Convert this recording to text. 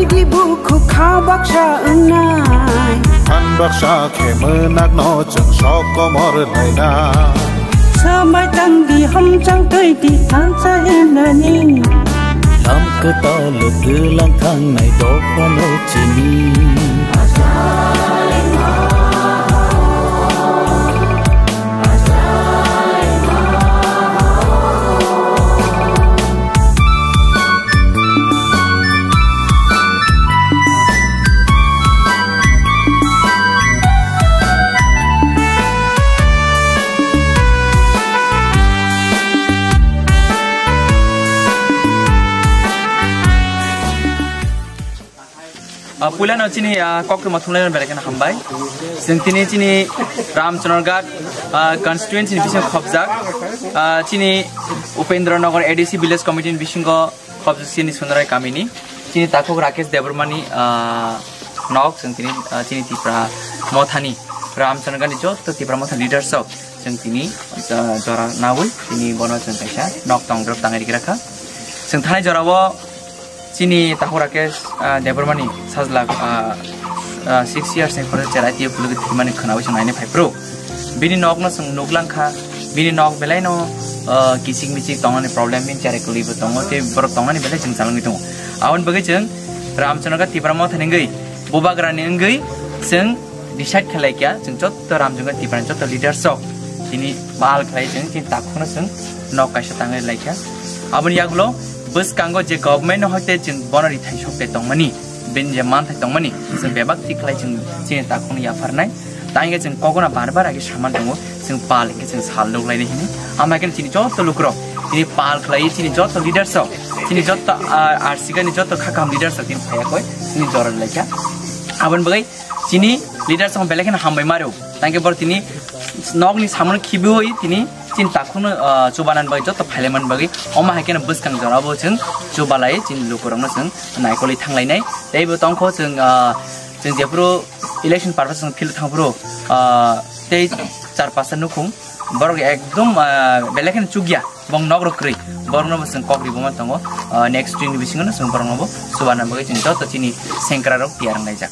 di buku kau baksa enai Kan baksa ke menak no jeng soko mor laina Sampai tang di ham chang tui di tan sa henani Lam ke talo gelang thang nai do no chini पुलान चिनी कक्र मथुले बेलेकन हमबाय जों तिनी चिनी रामचन्द्रघाट constituency बिसिङ खबजाक चिनी उपेन्द्रनगर ADC village committee बिसिङ खबजाक चिनी सुन्दराय कामिनी चिनी ताखोक राकेश देवरमानी नक जों तिनी चिनी तिप्रा मथानी रामचन्द्रघाटनि जो त तिप्रा मथा लिडरशिप जों तिनी जरा नावै तिनी बन जों पैसा नक तंग्रब तांगरि राखा जों थानाय जराव चिनी ताखो राकेश देवरमानी साजला 6 years ने खरे चराइति फुलग थिमानि खनाव जों नायने फाइप्रो बिनि नक न जों नुगलांखा बिनि नक बेलाय न किसिक मिसिक तंगनि प्रॉब्लम बिन चारे कुलिबो तंगो ते बर तंगनि बेलाय जों जालांगि दङ आवन बगै जों रामचन्द्रघाट तिब्राम थानिंगै बोबाग्रानि अंगै जों डिसाइड खालायकिया जों जत रामचन्द्रघाट तिब्राम जत लिडरशिप दिनि बाल खालाय जों कि ताखोनो जों नक कायसा तांगै लायकिया आबनि यागलो बस कांगो जे गवर्नमेंट होते जों बनरि थाइ सकते तंगमनि बिन जे मान थाइ तंगमनि जों बेबाक थिखलाय जों चिनि ताखोनो याफारनाय तांगे जों कगना बार आगे सामान दङ जों पाल के जों साल लग्लायनि हिनि आमाकेन चिनि जत लुक्रो चिनि पाल खालाय चिनि जत लिडरशिप चिनि जत आरसिगानि जत खाकाम लिडरशिप तिन फायाखै चिनि जरन लायका आबन बगै चिनि लिडरशिप बेलेकन हामबाय मारो तांगे बर तिनि नगनि सामन खिबोय तिनि चिन ताखुनो चुबानान बाय जत फाइलेमन बागै अमा हाकेन बसकां जराबो जों चुबालाय चिन लुकुरंनो जों नायकलि थांलायनाय दैबो तंखो जों जेफ्रो इलेक्शन पार्पस जों फिल थांब्रो ते 4-5 नुखुं बर एकदम बेलेकन चुगिया बं नगरक्रै बरनो जों कग्रि बमा तंगो नेक्स्ट दिन बिसिङनो जों बरनबो चुबानान बागै जों जत चिनि सेंक्रारक तियारनाय जा